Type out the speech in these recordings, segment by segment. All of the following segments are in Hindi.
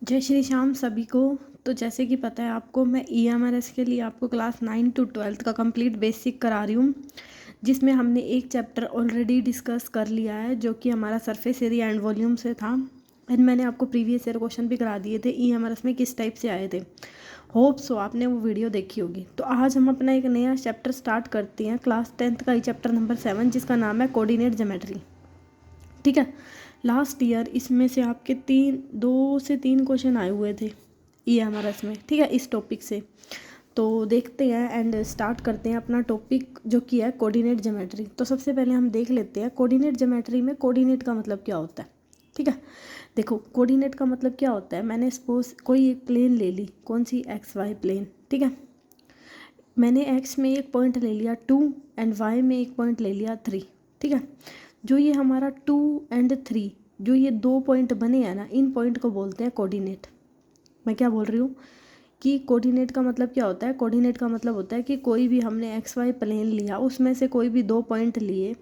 जय श्री श्याम सभी को। तो जैसे कि पता है आपको, मैं ईएमआरएस के लिए आपको क्लास 9 to 12 का कंप्लीट बेसिक करा रही हूँ, जिसमें हमने एक चैप्टर ऑलरेडी डिस्कस कर लिया है जो कि हमारा सरफेस एरिया एंड वॉल्यूम से था। एंड मैंने आपको प्रीवियस ईयर क्वेश्चन भी करा दिए थे ईएमआरएस में किस टाइप से आए थे। होप सो आपने वो वीडियो देखी होगी। तो आज हम अपना एक नया चैप्टर स्टार्ट करते हैं, क्लास 10th का ही चैप्टर नंबर 7, जिसका नाम है कोऑर्डिनेट ज्योमेट्री। ठीक है, लास्ट ईयर इसमें से आपके 2 से 3 क्वेश्चन आए हुए थे ईएमआरएस में। ठीक है, इस टॉपिक से तो देखते हैं एंड स्टार्ट करते हैं अपना टॉपिक जो कि है कोऑर्डिनेट ज्योमेट्री। तो सबसे पहले हम देख लेते हैं कोऑर्डिनेट ज्योमेट्री में कोऑर्डिनेट का मतलब क्या होता है। ठीक है, देखो कोऑर्डिनेट का मतलब क्या होता है। मैंने सपोज कोई एक प्लेन ले ली, कौन सी, एक्स वाई प्लेन। ठीक है, मैंने एक्स में एक पॉइंट ले लिया 2 एंड वाई में एक पॉइंट ले लिया 3। ठीक है, जो ये हमारा 2 एंड 3 जो ये 2 पॉइंट बने हैं ना, इन पॉइंट को बोलते हैं कोऑर्डिनेट। मैं क्या बोल रही हूँ कि कोऑर्डिनेट का मतलब क्या होता है। कोऑर्डिनेट का मतलब होता है कि कोई भी हमने एक्स वाई प्लेन लिया, उसमें से कोई भी 2 पॉइंट लिए,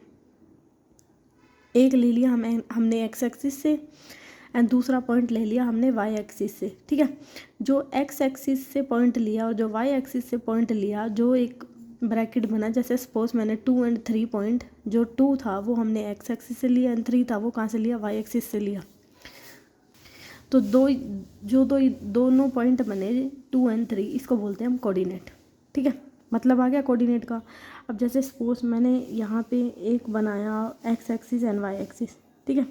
एक ले लिया हमने एक्स एक्सिस से एंड दूसरा पॉइंट ले लिया हमने वाई एक्सिस से। ठीक है, जो एक्स एक्सिस से पॉइंट लिया और जो वाई एक्सिस से पॉइंट लिया, जो एक ब्रैकेट बना, जैसे सपोज मैंने 2 एंड 3 पॉइंट, जो 2 था वो हमने एक्स एक्सिस से लिया एंड 3 था वो कहाँ से लिया, वाई एक्सिस से लिया। तो दोनों पॉइंट बने 2 एंड 3, इसको बोलते हैं हम कोऑर्डिनेट। ठीक है, मतलब आ गया कोऑर्डिनेट का। अब जैसे सपोज मैंने यहाँ पे एक बनाया X axis and Y axis. ठीक है,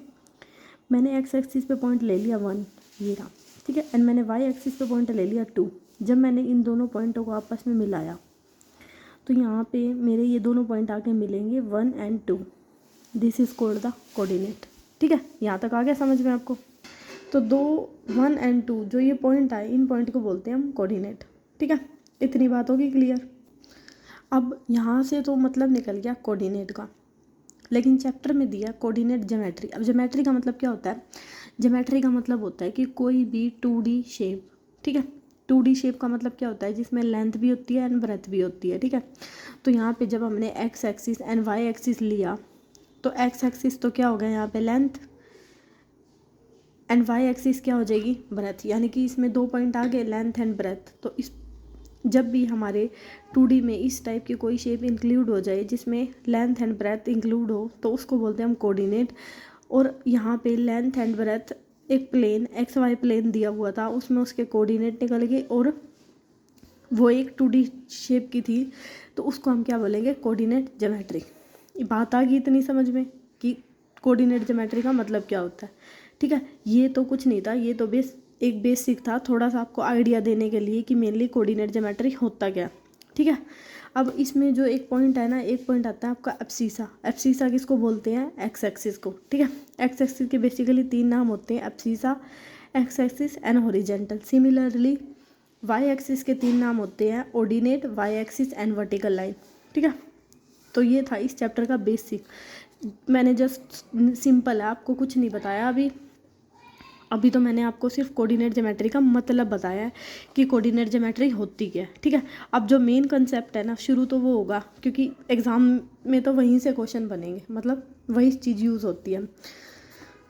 मैंने एक्स एक्सिस पे पॉइंट ले लिया 1, ये रहा। ठीक है, एंड मैंने वाई एक्सिस पे पॉइंट ले लिया 2। जब मैंने इन दोनों पॉइंटों को आपस में मिलाया तो यहाँ पे मेरे ये दोनों पॉइंट आके मिलेंगे 1 and 2। This is called the coordinate. ठीक है, यहाँ तक आ गया समझ में आपको। तो 1 एंड 2 जो ये पॉइंट आए, इन पॉइंट को बोलते हैं हम कोऑर्डिनेट। ठीक है, इतनी बात होगी क्लियर। अब यहाँ से तो मतलब निकल गया कोऑर्डिनेट का, लेकिन चैप्टर में दिया कोऑर्डिनेट ज्योमेट्री। अब ज्योमेट्री का मतलब क्या होता है। ज्योमेट्री का मतलब होता है कि कोई भी 2D शेप। ठीक है, 2D शेप का मतलब क्या होता है, जिसमें लेंथ भी होती है एंड ब्रेथ भी होती है। ठीक है, तो यहाँ पे जब हमने X axis and Y axis लिया, तो एक्स एक्सिस तो क्या हो गया यहाँ पे लेंथ, एंड वाई एक्सिस क्या हो जाएगी, ब्रेथ। यानी कि इसमें 2 पॉइंट आ गए, लेंथ एंड ब्रेथ। तो इस जब भी हमारे 2D में इस टाइप की कोई शेप इंक्लूड हो जाए जिसमें लेंथ एंड ब्रेथ इंक्लूड हो, तो उसको बोलते हैं हम कोऑर्डिनेट। और यहाँ पे लेंथ एंड ब्रेथ एक प्लेन एक्स वाई प्लेन दिया हुआ था, उसमें उसके कोऑर्डिनेट निकल गए और वो एक 2D शेप की थी, तो उसको हम क्या बोलेंगे, कोऑर्डिनेट ज्योमेट्री। ये बात आ गई इतनी समझ में कि कोऑर्डिनेट ज्योमेट्री का मतलब क्या होता है। ठीक है, ये तो कुछ नहीं था, ये तो एक बेसिक था, थोड़ा सा आपको आइडिया देने के लिए कि मेनली कोऑर्डिनेट ज्योमेट्री होता क्या। ठीक है, अब इसमें जो एक पॉइंट है ना, एक पॉइंट आता है आपका एब्सिसा। एब्सिसा किसको बोलते हैं, एक्स एक्सिस को। ठीक है, एक्स एक्सिस के बेसिकली 3 नाम होते हैं, abscissa, X axis and horizontal. Similarly Y axis के 3 नाम होते हैं, ordinate, Y axis and vertical line. ठीक है, तो ये था इस चैप्टर का बेसिक। मैंने जस्ट सिंपल है, आपको कुछ नहीं बताया अभी तो मैंने आपको सिर्फ कोऑर्डिनेट ज्योमेट्री का मतलब बताया है कि कोऑर्डिनेट ज्योमेट्री होती क्या है। ठीक है, अब जो मेन कंसेप्ट है ना, शुरू तो वो होगा क्योंकि एग्ज़ाम में तो वहीं से क्वेश्चन बनेंगे, मतलब वही चीज़ यूज़ होती है।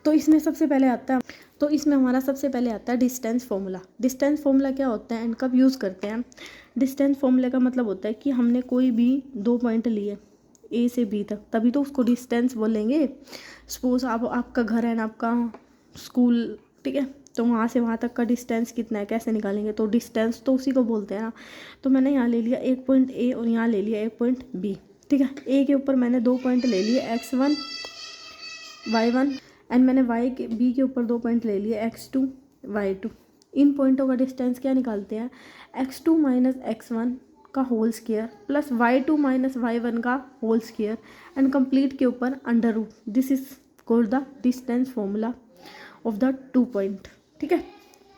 तो इसमें सबसे पहले आता है, तो इसमें हमारा सबसे पहले आता है डिस्टेंस फार्मूला। डिस्टेंस फार्मूला क्या होता है एंड कब यूज़ करते हैं। डिस्टेंस फार्मूला का मतलब होता है कि हमने कोई भी 2 पॉइंट लिए ए से बी तक, तभी तो उसको डिस्टेंस बोलेंगे। सपोज आपका घर है ना, आपका स्कूल। ठीक है, तो वहाँ से वहाँ तक का डिस्टेंस कितना है, कैसे निकालेंगे, तो डिस्टेंस तो उसी को बोलते हैं ना। तो मैंने यहाँ ले लिया एक पॉइंट ए और यहाँ ले लिया एक पॉइंट बी। ठीक है, ए के ऊपर मैंने 2 पॉइंट ले लिए x1 y1 एंड मैंने बी के ऊपर 2 पॉइंट ले लिए x2 y2। इन पॉइंटों का डिस्टेंस क्या निकालते हैं, x2 माइनस x1 का whole square plus y2 minus y1 का होल स्क्वायर एंड कंप्लीट के ऊपर under root. This is called the distance formula of the 2 point. ठीक है,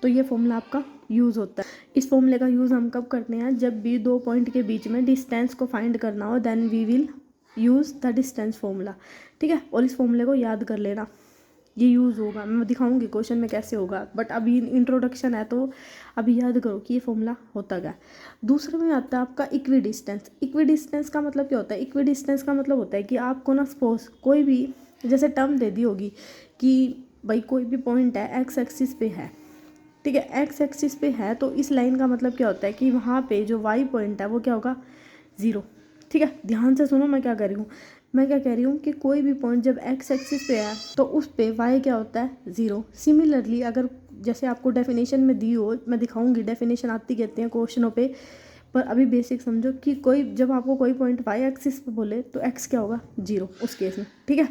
तो ये फॉर्मूला आपका यूज़ होता है। इस फॉर्मूले का यूज़ हम कब करते हैं, जब भी 2 पॉइंट के बीच में डिस्टेंस को फाइंड करना हो, then we will use the distance formula. ठीक है, और इस फॉर्मूले को याद कर लेना, ये यूज़ होगा। मैं दिखाऊंगी क्वेश्चन में कैसे होगा, बट अभी इंट्रोडक्शन है तो अभी याद करो कि ये फॉर्मूला होता क्या। दूसरे में आता है आपका इक्वी डिस्टेंस। इक्वी डिस्टेंस का मतलब क्या होता है, इक्वी डिस्टेंस का मतलब होता है कि आपको ना सपोज कोई भी जैसे टर्म दे दी होगी कि भाई कोई भी पॉइंट है एक्स एक्सिस पे है, ठीक है, एक्स एक्सिस पे है तो इस लाइन का मतलब क्या होता है कि वहाँ पे जो वाई पॉइंट है वो क्या होगा, 0। ठीक है, ध्यान से सुनो मैं क्या कह रही हूँ। मैं क्या कह रही हूँ कि कोई भी पॉइंट जब एक्स एक्सिस पे है तो उस पे वाई क्या होता है, 0। सिमिलरली अगर जैसे आपको डेफिनेशन में दी हो, मैं दिखाऊंगी डेफिनेशन आती कहते हैं क्वेश्चनों पे, पर अभी बेसिक समझो कि कोई जब आपको कोई पॉइंट वाई एक्सिस पे बोले तो एक्स क्या होगा, 0 उस केस में। ठीक है,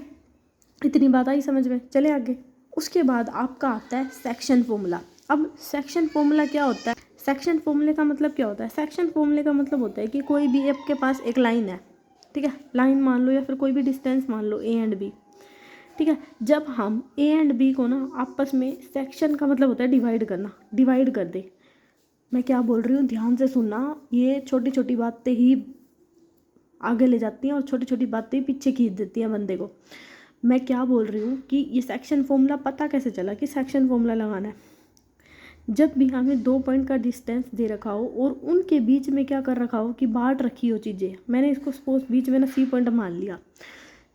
इतनी बात आई समझ में, चले आगे। उसके बाद आपका आता है सेक्शन फॉर्मूला। अब सेक्शन फॉर्मूला क्या होता है, सेक्शन फॉर्मूले का मतलब क्या होता है, सेक्शन फॉर्मूले का मतलब होता है कि कोई भी आपके पास एक लाइन है, ठीक है, लाइन मान लो या फिर कोई भी डिस्टेंस मान लो ए एंड बी। ठीक है, जब हम ए एंड बी को ना आपस में, सेक्शन का मतलब होता है डिवाइड करना, डिवाइड कर दे। मैं क्या बोल रही हूँ ध्यान से सुनना, ये छोटी छोटी बातें ही आगे ले जाती हैं और छोटी छोटी बातें ही पीछे खींच देती हैं बंदे को। मैं क्या बोल रही हूँ कि ये सेक्शन फॉर्मूला पता कैसे चला कि सेक्शन फॉर्मूला लगाना है, जब भी हमें 2 पॉइंट का डिस्टेंस दे रखा हो और उनके बीच में क्या कर रखा हो कि बांट रखी हो चीज़ें। मैंने इसको सपोज बीच में ना सी पॉइंट मान लिया,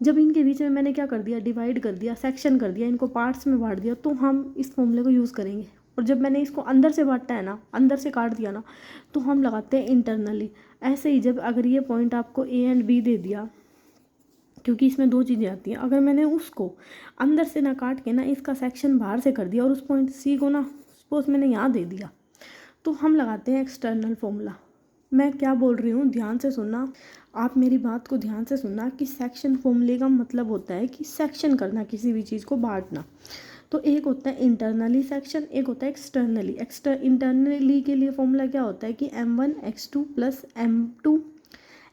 जब इनके बीच में मैंने क्या कर दिया, डिवाइड कर दिया, सेक्शन कर दिया, इनको पार्ट्स में बांट दिया, तो हम इस फॉर्मूले को यूज़ करेंगे। और जब मैंने इसको अंदर से बांटा है ना, अंदर से काट दिया ना, तो हम लगाते हैं इंटरनली। ऐसे ही जब अगर ये पॉइंट आपको ए एंड बी दे दिया, क्योंकि इसमें 2 चीज़ें आती हैं, अगर मैंने उसको अंदर से ना काट के ना इसका सेक्शन बाहर से कर दिया और उस पॉइंट सी को ना सपोज मैंने यहाँ दे दिया, तो हम लगाते हैं एक्सटर्नल फॉर्मूला। मैं क्या बोल रही हूँ ध्यान से सुनना, आप मेरी बात को ध्यान से सुनना कि सेक्शन फॉर्मूले का मतलब होता है कि सेक्शन करना, किसी भी चीज़ को बांटना। तो एक होता है इंटरनली सेक्शन, एक होता है एक्सटर्नली। इंटरनली के लिए फॉर्मूला क्या होता है कि m1x2 plus m2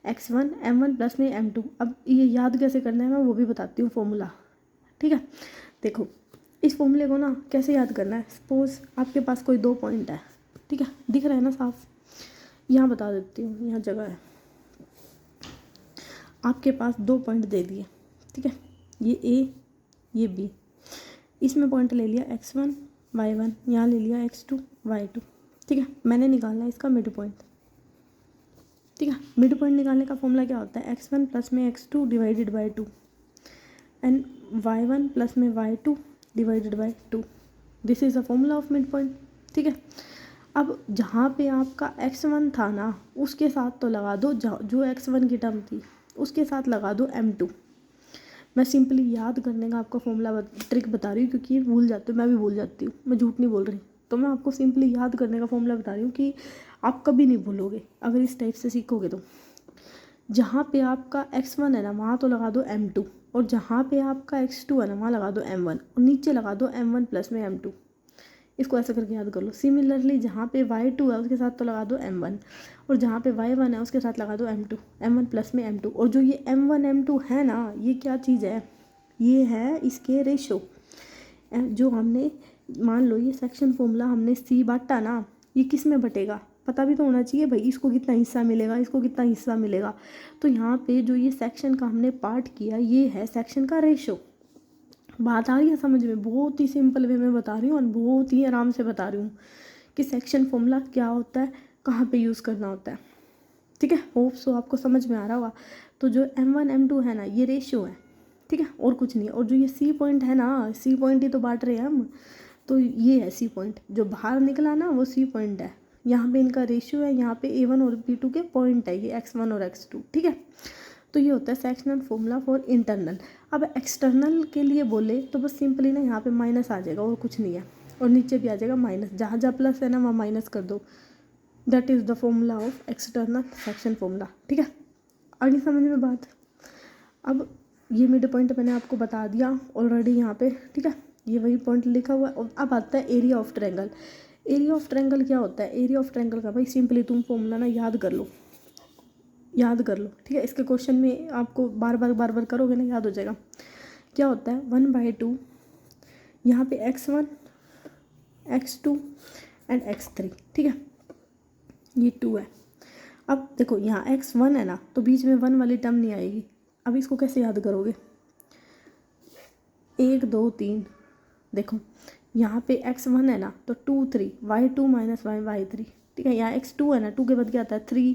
x1 m1 plus में m2। अब ये याद कैसे करना है मैं वो भी बताती हूँ फॉर्मूला। ठीक है, देखो इस फॉर्मूले को ना कैसे याद करना है, सपोज आपके पास कोई 2 पॉइंट है, ठीक है, दिख रहा है ना साफ, यहाँ बता देती हूँ, यहाँ जगह है, आपके पास 2 पॉइंट दे दिए, ठीक है, ये ए ये बी, इसमें पॉइंट ले लिया x1 y1, यहाँ ले लिया x2 y2। ठीक है, मैंने निकालना है इसका मिड पॉइंट। ठीक है, मिड पॉइंट निकालने का फॉर्मूला क्या होता है, x1 प्लस में x2 divided by 2 and y1 plus में y2 divided by 2। This is the formula of mid point. ठीक है, अब जहाँ पे आपका x1 था ना उसके साथ तो लगा दो जो x1 की टर्म थी उसके साथ लगा दो m2। मैं सिंपली याद करने का आपको फॉर्मूला ट्रिक बता रही हूँ, क्योंकि भूल जाते हो, मैं भी भूल जाती हूँ, मैं झूठ नहीं बोल रही। तो मैं आपको सिंपली याद करने का फॉर्मूला बता रही हूँ कि आप कभी नहीं भूलोगे अगर इस टाइप से सीखोगे। तो जहाँ पे आपका x1 है ना वहाँ तो लगा दो m2, और जहाँ पे आपका x2 है ना वहाँ लगा दो m1, और नीचे लगा दो m1 प्लस में m2। इसको ऐसे करके याद कर लो। सिमिलरली जहाँ पे y2 है उसके साथ तो लगा दो m1, और जहाँ पे y1 है उसके साथ लगा दो m2, m1 प्लस में m2। और जो ये m1 m2 है ना, ये क्या चीज़ है, ये है इसके रेशो। जो हमने मान लो ये सेक्शन फॉर्मूला हमने सी बांटा ना, ये किस में बटेगा पता भी तो होना चाहिए भाई, इसको कितना हिस्सा मिलेगा, इसको कितना हिस्सा मिलेगा। तो यहाँ पे जो ये सेक्शन का हमने पार्ट किया ये है सेक्शन का रेशो। बात आ रही है समझ में, बहुत ही सिंपल वे में बता रही हूँ और बहुत ही आराम से बता रही हूँ कि सेक्शन फॉर्मूला क्या होता है, कहाँ पे यूज़ करना होता है। ठीक है, होप सो आपको समझ में आ रहा होगा। तो जो m1 m2 है ना ये रेशियो है, ठीक है, और कुछ नहीं है। और जो ये सी पॉइंट है ना, सी पॉइंट ही तो बांट रहे हैं हम, तो ये है सी पॉइंट, जो बाहर निकला ना वो सी पॉइंट है। यहाँ पे इनका रेशियो है, यहाँ पे a1 और b2 के पॉइंट है, ये x1 और x2। ठीक है, तो ये होता है सेक्शनल फॉर्मूला फॉर इंटरनल। अब एक्सटर्नल के लिए बोले तो बस सिंपली ना यहाँ पे माइनस आ जाएगा और कुछ नहीं है, और नीचे भी आ जाएगा माइनस, जहाँ जहाँ प्लस है ना वहाँ माइनस कर दो। That is the formula of external section formula. ठीक है, आगे समझ में बात। अब ये मिड पॉइंट मैंने आपको बता दिया ऑलरेडी यहाँ पे। ठीक है, ये वही पॉइंट लिखा हुआ है। और अब आता है area of triangle. Area of triangle क्या होता है, एरिया ऑफ ट्रायंगल का भाई सिंपली तुम फॉर्मूला ना याद कर लो, याद कर लो। ठीक है, इसके क्वेश्चन में आपको बार बार करोगे ना याद हो जाएगा। क्या होता है 1/2, यहाँ पे x1 x2 एंड x3। ठीक है, ये 2 है। अब देखो यहाँ x1 है ना तो बीच में 1 वाली टर्म नहीं आएगी। अब इसको कैसे याद करोगे, 1 2 3, देखो यहाँ पे x1 है ना तो 2 3 y2 माइनस y3। ठीक है, यहाँ x2 है ना, 2 के बाद क्या आता है 3,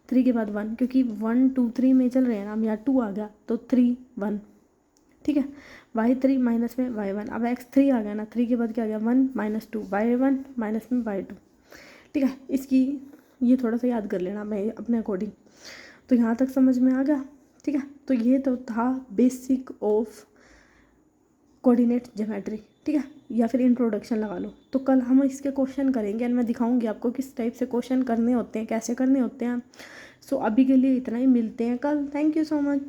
3 के बाद 1, क्योंकि 1 2 3 में चल रहे हैं ना, हम यहाँ 2 आ गया तो 3 1। ठीक है। y3 माइनस में y1, अब x3 आ गया ना, 3 के बाद क्या आ गया 1 माइनस 2 y1 माइनस में y2, ठीक है। इसकी ये थोड़ा सा याद कर लेना मैं अपने अकॉर्डिंग। तो यहाँ तक समझ में आ गया, ठीक है। तो ये तो था बेसिक ऑफ कोऑर्डिनेट ज्योमेट्री, ठीक है, या फिर इंट्रोडक्शन लगा लो। तो कल हम इसके क्वेश्चन करेंगे एंड मैं दिखाऊंगी आपको किस टाइप से क्वेश्चन करने होते हैं, कैसे करने होते हैं। सो अभी के लिए इतना ही, मिलते हैं कल। Thank you so much.